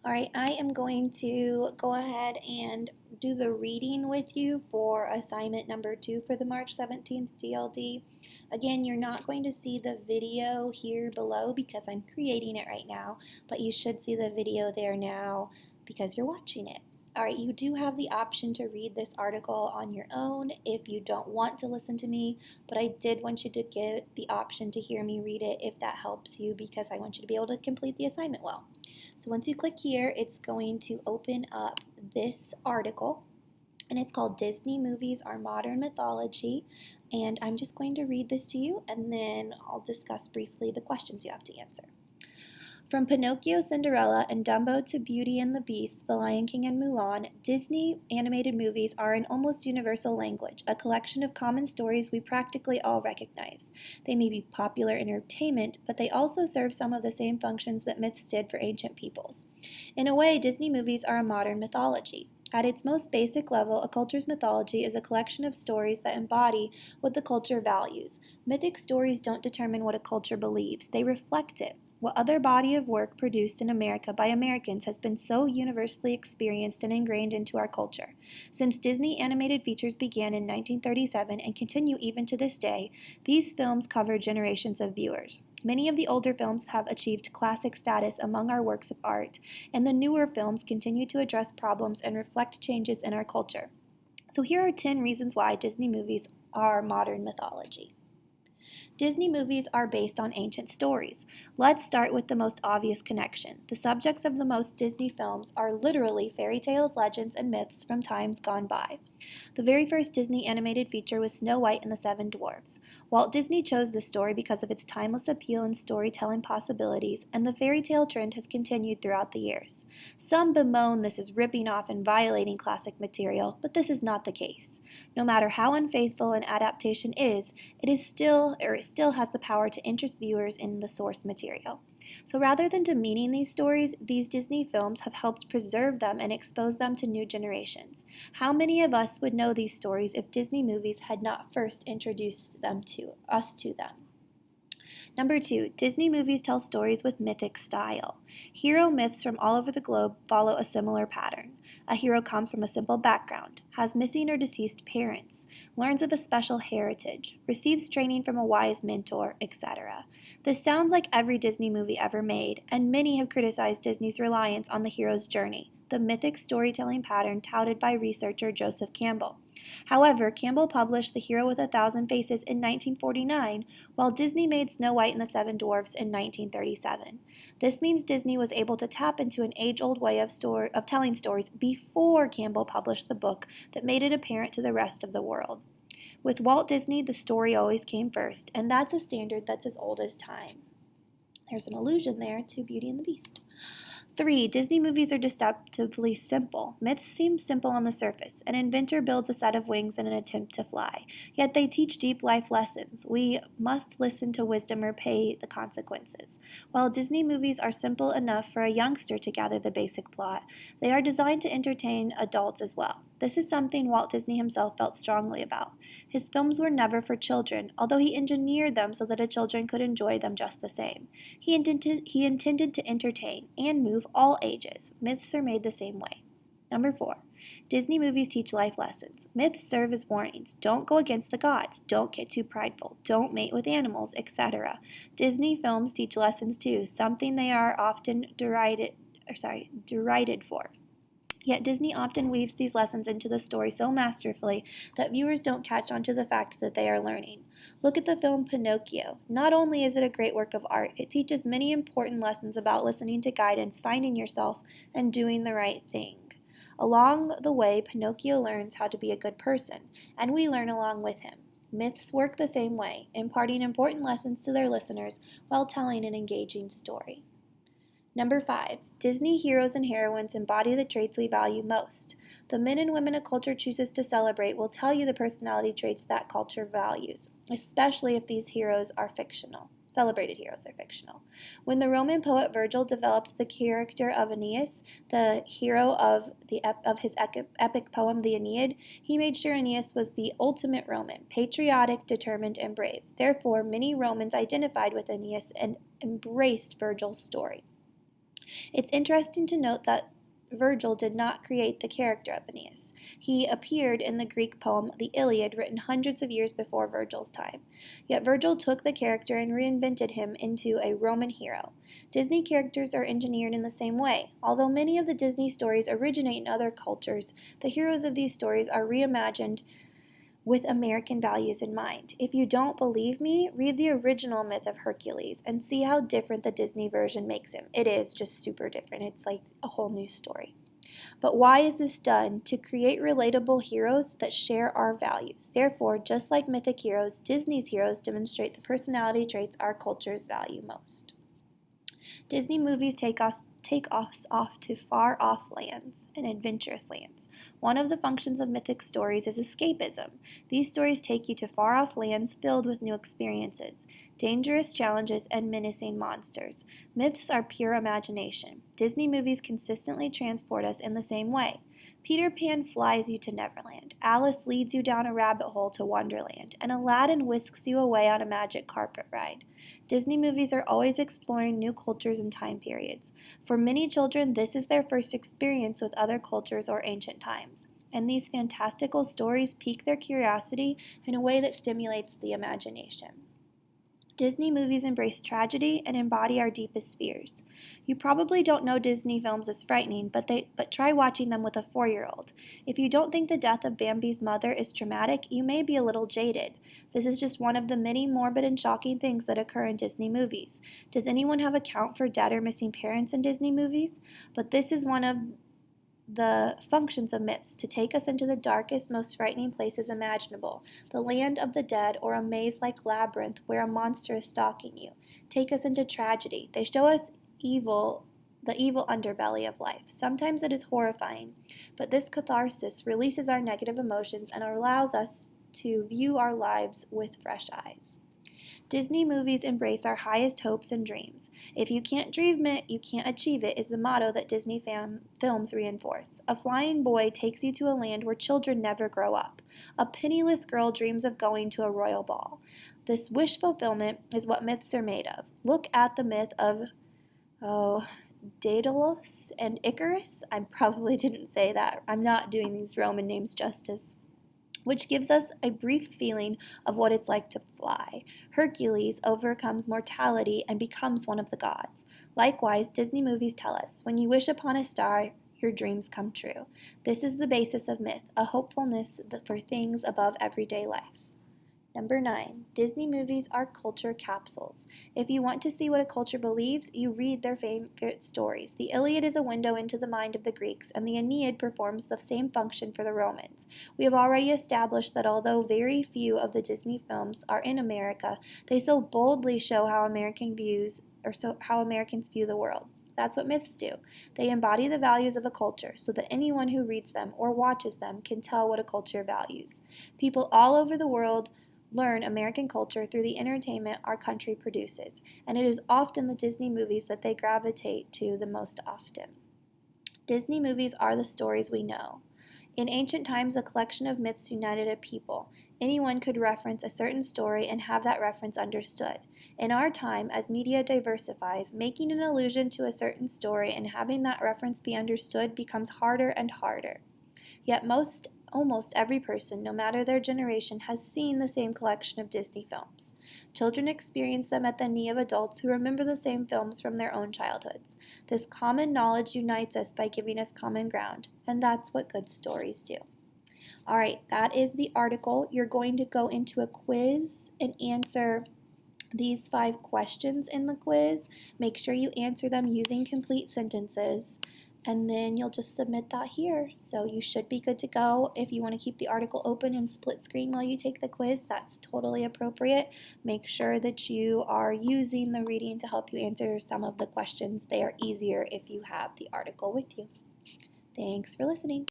All right, I am going to go ahead and do the reading with you for assignment number 2 for the March 17th DLD. Again, you're not going to see the video here below because I'm creating it right now, but you should see the video there now because you're watching it. All right, you do have the option to read this article on your own if you don't want to listen to me, but I did want you to get the option to hear me read it if that helps you because I want you to be able to complete the assignment well. So once you click here, it's going to open up this article, and it's called Disney Movies Are Modern Mythology, and I'm just going to read this to you, and then I'll discuss briefly the questions you have to answer. From Pinocchio, Cinderella, and Dumbo to Beauty and the Beast, The Lion King, and Mulan, Disney animated movies are an almost universal language, a collection of common stories we practically all recognize. They may be popular entertainment, but they also serve some of the same functions that myths did for ancient peoples. In a way, Disney movies are a modern mythology. At its most basic level, a culture's mythology is a collection of stories that embody what the culture values. Mythic stories don't determine what a culture believes, they reflect it. What other body of work produced in America by Americans has been so universally experienced and ingrained into our culture. Since Disney animated features began in 1937 and continue even to this day, these films cover generations of viewers. Many of the older films have achieved classic status among our works of art, and the newer films continue to address problems and reflect changes in our culture. So here are 10 reasons why Disney movies are modern mythology. Disney movies are based on ancient stories. Let's start with the most obvious connection. The subjects of the most Disney films are literally fairy tales, legends, and myths from times gone by. The very first Disney animated feature was Snow White and the Seven Dwarfs. Walt Disney chose this story because of its timeless appeal and storytelling possibilities, and the fairy tale trend has continued throughout the years. Some bemoan this as ripping off and violating classic material, but this is not the case. No matter how unfaithful an adaptation is, it still has the power to interest viewers in the source material. So rather than demeaning these stories, these Disney films have helped preserve them and expose them to new generations. How many of us would know these stories if Disney movies had not first introduced them to them? Number 2, Disney movies tell stories with mythic style. Hero myths from all over the globe follow a similar pattern. A hero comes from a simple background, has missing or deceased parents, learns of a special heritage, receives training from a wise mentor, etc. This sounds like every Disney movie ever made, and many have criticized Disney's reliance on the hero's journey, the mythic storytelling pattern touted by researcher Joseph Campbell. However, Campbell published The Hero with a Thousand Faces in 1949, while Disney made Snow White and the Seven Dwarfs in 1937. This means Disney was able to tap into an age-old way of telling stories before Campbell published the book that made it apparent to the rest of the world. With Walt Disney, the story always came first, and that's a standard that's as old as time. There's an allusion there to Beauty and the Beast. 3. Disney movies are deceptively simple. Myths seem simple on the surface. An inventor builds a set of wings in an attempt to fly. Yet they teach deep life lessons. We must listen to wisdom or pay the consequences. While Disney movies are simple enough for a youngster to gather the basic plot, they are designed to entertain adults as well. This is something Walt Disney himself felt strongly about. His films were never for children, although he engineered them so that children could enjoy them just the same. He intended to entertain and move all ages. Myths are made the same way. Number 4. Disney movies teach life lessons. Myths serve as warnings. Don't go against the gods. Don't get too prideful. Don't mate with animals, etc. Disney films teach lessons too, something they are often derided for. Yet Disney often weaves these lessons into the story so masterfully that viewers don't catch on to the fact that they are learning. Look at the film Pinocchio. Not only is it a great work of art, it teaches many important lessons about listening to guidance, finding yourself, and doing the right thing. Along the way, Pinocchio learns how to be a good person, and we learn along with him. Myths work the same way, imparting important lessons to their listeners while telling an engaging story. Number 5. Disney heroes and heroines embody the traits we value most. The men and women a culture chooses to celebrate will tell you the personality traits that culture values, especially if these heroes are fictional. Celebrated heroes are fictional. When the Roman poet Virgil developed the character of Aeneas, the hero of his epic poem, the Aeneid, he made sure Aeneas was the ultimate Roman, patriotic, determined, and brave. Therefore, many Romans identified with Aeneas and embraced Virgil's story. It's interesting to note that Virgil did not create the character of Aeneas. He appeared in the Greek poem The Iliad, written hundreds of years before Virgil's time. Yet Virgil took the character and reinvented him into a Roman hero. Disney characters are engineered in the same way. Although many of the Disney stories originate in other cultures, the heroes of these stories are reimagined with American values in mind. If you don't believe me, read the original myth of Hercules and see how different the Disney version makes him. It is just super different. It's like a whole new story. But why is this done? To create relatable heroes that share our values. Therefore, just like mythic heroes, Disney's heroes demonstrate the personality traits our cultures value most. Disney movies take us off to far off lands and adventurous lands. One of the functions of mythic stories is escapism. These stories take you to far off lands filled with new experiences, dangerous challenges, and menacing monsters. Myths are pure imagination. Disney movies consistently transport us in the same way. Peter Pan flies you to Neverland, Alice leads you down a rabbit hole to Wonderland, and Aladdin whisks you away on a magic carpet ride. Disney movies are always exploring new cultures and time periods. For many children, this is their first experience with other cultures or ancient times, and these fantastical stories pique their curiosity in a way that stimulates the imagination. Disney movies embrace tragedy and embody our deepest fears. You probably don't know Disney films as frightening, but try watching them with a 4-year-old. If you don't think the death of Bambi's mother is traumatic, you may be a little jaded. This is just one of the many morbid and shocking things that occur in Disney movies. Does anyone have a count for dead or missing parents in Disney movies? But this is one of the functions of myths, to take us into the darkest, most frightening places imaginable, the land of the dead, or a maze-like labyrinth where a monster is stalking you. Take us into tragedy. They show us evil, the evil underbelly of life. Sometimes it is horrifying, but this catharsis releases our negative emotions and allows us to view our lives with fresh eyes. Disney movies embrace our highest hopes and dreams. If you can't dream it, you can't achieve it is the motto that Disney films reinforce. A flying boy takes you to a land where children never grow up. A penniless girl dreams of going to a royal ball. This wish fulfillment is what myths are made of. Look at the myth of, Daedalus and Icarus. I probably didn't say that. I'm not doing these Roman names justice. Which gives us a brief feeling of what it's like to fly. Hercules overcomes mortality and becomes one of the gods. Likewise, Disney movies tell us, when you wish upon a star, your dreams come true. This is the basis of myth, a hopefulness for things above everyday life. Number 9, Disney movies are culture capsules. If you want to see what a culture believes, you read their favorite stories. The Iliad is a window into the mind of the Greeks, and the Aeneid performs the same function for the Romans. We have already established that although very few of the Disney films are in America, they so boldly show how Americans view the world. That's what myths do. They embody the values of a culture so that anyone who reads them or watches them can tell what a culture values. People all over the world learn American culture through the entertainment our country produces, and it is often the Disney movies that they gravitate to the most often. Disney movies are the stories we know. In ancient times, a collection of myths united a people. Anyone could reference a certain story and have that reference understood. In our time, as media diversifies, making an allusion to a certain story and having that reference be understood becomes harder and harder. Yet almost every person, no matter their generation, has seen the same collection of Disney films. Children experience them at the knee of adults who remember the same films from their own childhoods. This common knowledge unites us by giving us common ground, and that's what good stories do. All right, that is the article. You're going to go into a quiz and answer these 5 questions in the quiz. Make sure you answer them using complete sentences, and then you'll just submit that here. So you should be good to go. If you want to keep the article open and split screen while you take the quiz, that's totally appropriate. Make sure that you are using the reading to help you answer some of the questions. They are easier if you have the article with you. Thanks for listening.